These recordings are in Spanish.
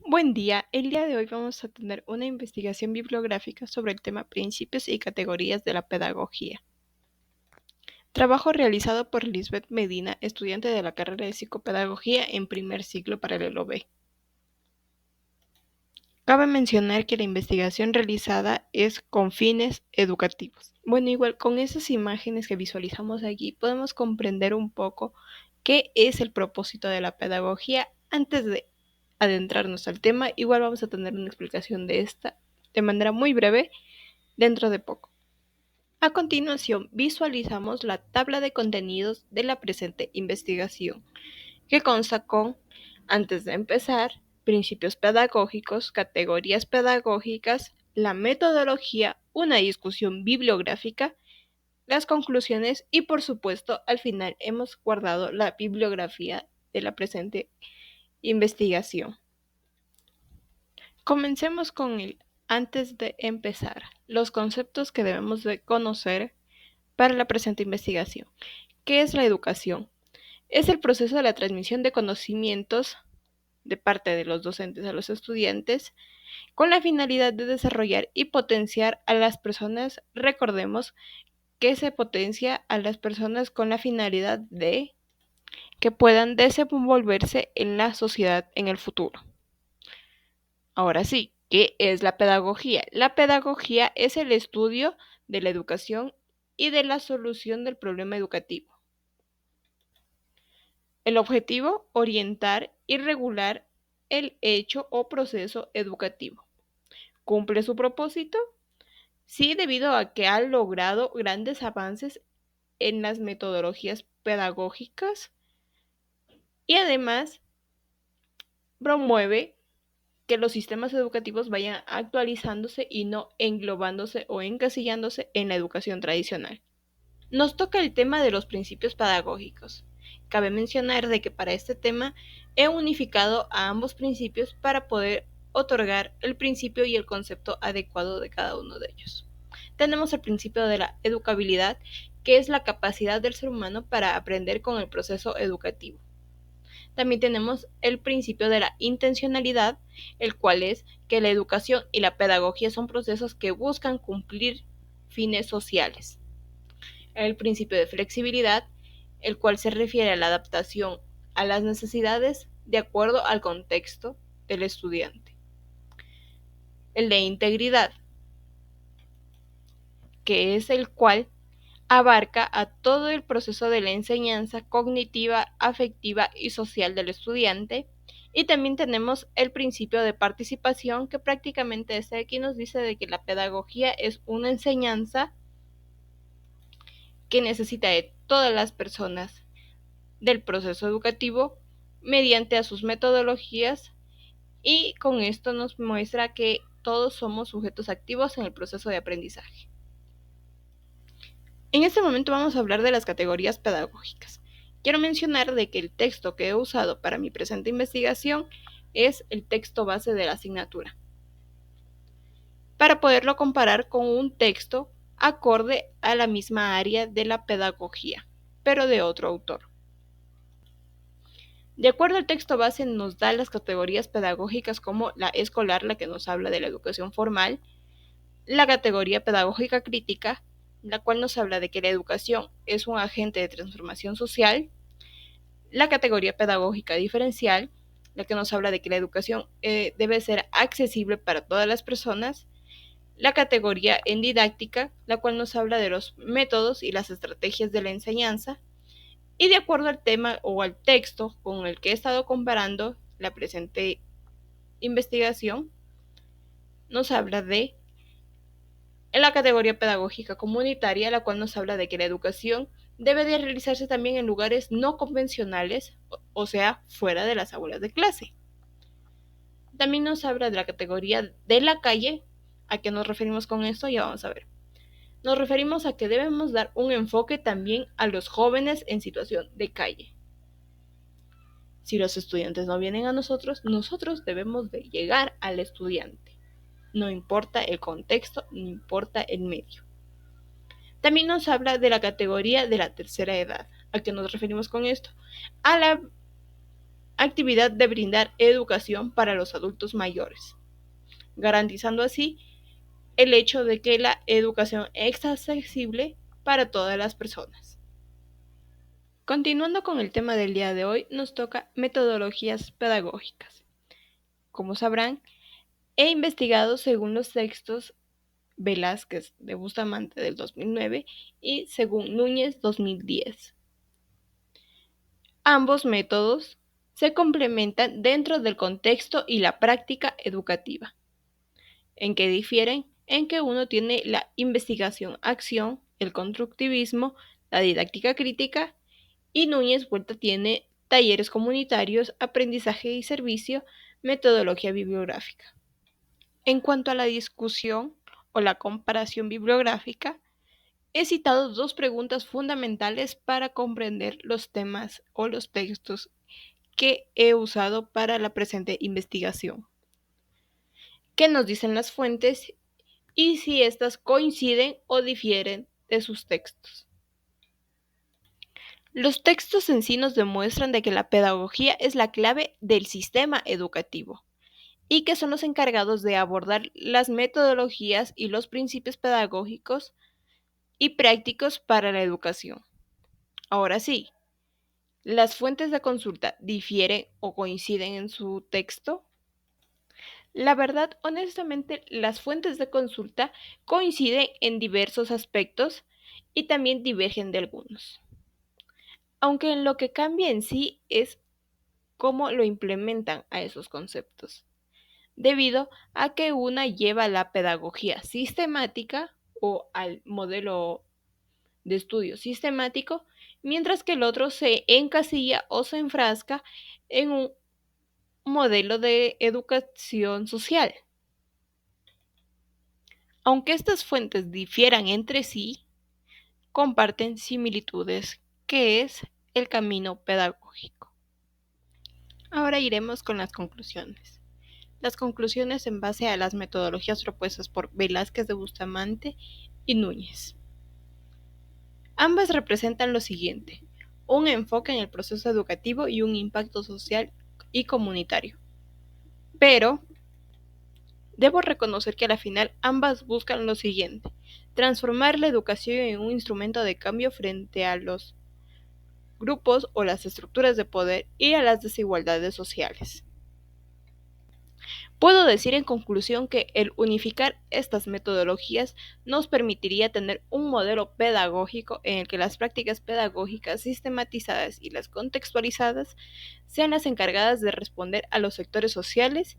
Buen día, el día de hoy vamos a tener una investigación bibliográfica sobre el tema Principios y categorías de la pedagogía. Trabajo realizado por Lisbeth Medina, estudiante de la carrera de psicopedagogía en primer ciclo paralelo B. Cabe mencionar que la investigación realizada es con fines educativos. Bueno, igual con esas imágenes que visualizamos aquí podemos comprender un poco qué es el propósito de la pedagogía. Antes de adentrarnos al tema, igual vamos a tener una explicación de esta de manera muy breve dentro de poco. A continuación, visualizamos la tabla de contenidos de la presente investigación, que consta con, antes de empezar, principios pedagógicos, categorías pedagógicas, la metodología, una discusión bibliográfica, las conclusiones y, por supuesto, al final hemos guardado la bibliografía de la presente investigación. Comencemos con el antes de empezar, los conceptos que debemos de conocer para la presente investigación. ¿Qué es la educación? Es el proceso de la transmisión de conocimientos de parte de los docentes a los estudiantes con la finalidad de desarrollar y potenciar a las personas. Recordemos que se potencia a las personas con la finalidad de que puedan desenvolverse en la sociedad en el futuro. Ahora sí, ¿qué es la pedagogía? La pedagogía es el estudio de la educación y de la solución del problema educativo. El objetivo, orientar y regular el hecho o proceso educativo. ¿Cumple su propósito? Sí, debido a que ha logrado grandes avances en las metodologías pedagógicas y además promueve que los sistemas educativos vayan actualizándose y no englobándose o encasillándose en la educación tradicional. Nos toca el tema de los principios pedagógicos. Cabe mencionar de que para este tema he unificado a ambos principios para poder otorgar el principio y el concepto adecuado de cada uno de ellos. Tenemos el principio de la educabilidad, que es la capacidad del ser humano para aprender con el proceso educativo. También tenemos el principio de la intencionalidad, el cual es que la educación y la pedagogía son procesos que buscan cumplir fines sociales. El principio de flexibilidad, el cual se refiere a la adaptación a las necesidades de acuerdo al contexto del estudiante. El de integridad, que es el cual abarca a todo el proceso de la enseñanza cognitiva, afectiva y social del estudiante. Y también tenemos el principio de participación, que prácticamente es el que nos dice de que la pedagogía es una enseñanza que necesita de todas las personas del proceso educativo mediante a sus metodologías, y con esto nos muestra que todos somos sujetos activos en el proceso de aprendizaje. En este momento vamos a hablar de las categorías pedagógicas. Quiero mencionar de que el texto que he usado para mi presente investigación es el texto base de la asignatura, para poderlo comparar con un texto acorde a la misma área de la pedagogía, pero de otro autor. De acuerdo al texto base nos da las categorías pedagógicas como la escolar, la que nos habla de la educación formal, la categoría pedagógica crítica, la cual nos habla de que la educación es un agente de transformación social, la categoría pedagógica diferencial, la que nos habla de que la educación debe ser accesible para todas las personas, la categoría en didáctica, la cual nos habla de los métodos y las estrategias de la enseñanza, y de acuerdo al tema o al texto con el que he estado comparando la presente investigación, nos habla de la categoría pedagógica comunitaria, la cual nos habla de que la educación debe de realizarse también en lugares no convencionales, o sea, fuera de las aulas de clase. También nos habla de la categoría de la calle. ¿A qué nos referimos con esto? Ya vamos a ver. Nos referimos a que debemos dar un enfoque también a los jóvenes en situación de calle. Si los estudiantes no vienen a nosotros, nosotros debemos de llegar al estudiante. No importa el contexto, no importa el medio. También nos habla de la categoría de la tercera edad. ¿A qué nos referimos con esto? A la actividad de brindar educación para los adultos mayores, garantizando así el hecho de que la educación es accesible para todas las personas. Continuando con el tema del día de hoy, nos toca metodologías pedagógicas. Como sabrán, he investigado según los textos Velázquez de Bustamante del 2009 y según Núñez 2010. Ambos métodos se complementan dentro del contexto y la práctica educativa. ¿En qué difieren? En que uno tiene la investigación-acción, el constructivismo, la didáctica crítica, y Núñez Vuelta tiene talleres comunitarios, aprendizaje y servicio, metodología bibliográfica. En cuanto a la discusión o la comparación bibliográfica, he citado dos preguntas fundamentales para comprender los temas o los textos que he usado para la presente investigación. ¿Qué nos dicen las fuentes y si éstas coinciden o difieren de sus textos? Los textos en sí nos demuestran de que la pedagogía es la clave del sistema educativo y que son los encargados de abordar las metodologías y los principios pedagógicos y prácticos para la educación. Ahora sí, ¿las fuentes de consulta difieren o coinciden en su texto? La verdad, honestamente, las fuentes de consulta coinciden en diversos aspectos y también divergen de algunos. Aunque en lo que cambia en sí es cómo lo implementan a esos conceptos, debido a que una lleva la pedagogía sistemática o al modelo de estudio sistemático, mientras que el otro se encasilla o se enfrasca en un modelo de educación social. Aunque estas fuentes difieran entre sí, comparten similitudes, que es el camino pedagógico. Ahora iremos con las conclusiones. Las conclusiones en base a las metodologías propuestas por Velázquez de Bustamante y Núñez. Ambas representan lo siguiente: un enfoque en el proceso educativo y un impacto social y comunitario. Pero debo reconocer que a la final ambas buscan lo siguiente: transformar la educación en un instrumento de cambio frente a los grupos o las estructuras de poder y a las desigualdades sociales. Puedo decir en conclusión que el unificar estas metodologías nos permitiría tener un modelo pedagógico en el que las prácticas pedagógicas sistematizadas y las contextualizadas sean las encargadas de responder a los sectores sociales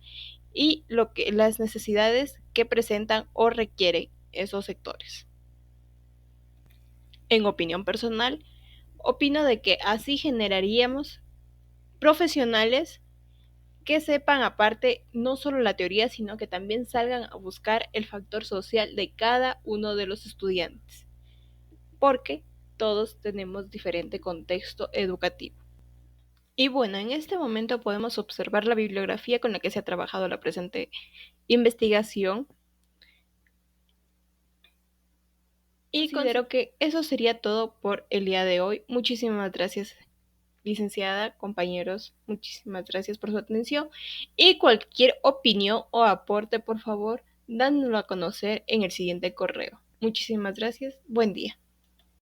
y las necesidades que presentan o requieren esos sectores. En opinión personal, opino de que así generaríamos profesionales que sepan aparte no solo la teoría, sino que también salgan a buscar el factor social de cada uno de los estudiantes, porque todos tenemos diferente contexto educativo. Y bueno, en este momento podemos observar la bibliografía con la que se ha trabajado la presente investigación y considero que eso sería todo por el día de hoy. Muchísimas gracias, licenciada, compañeros, muchísimas gracias por su atención y cualquier opinión o aporte, por favor, dándolo a conocer en el siguiente correo. Muchísimas gracias, buen día.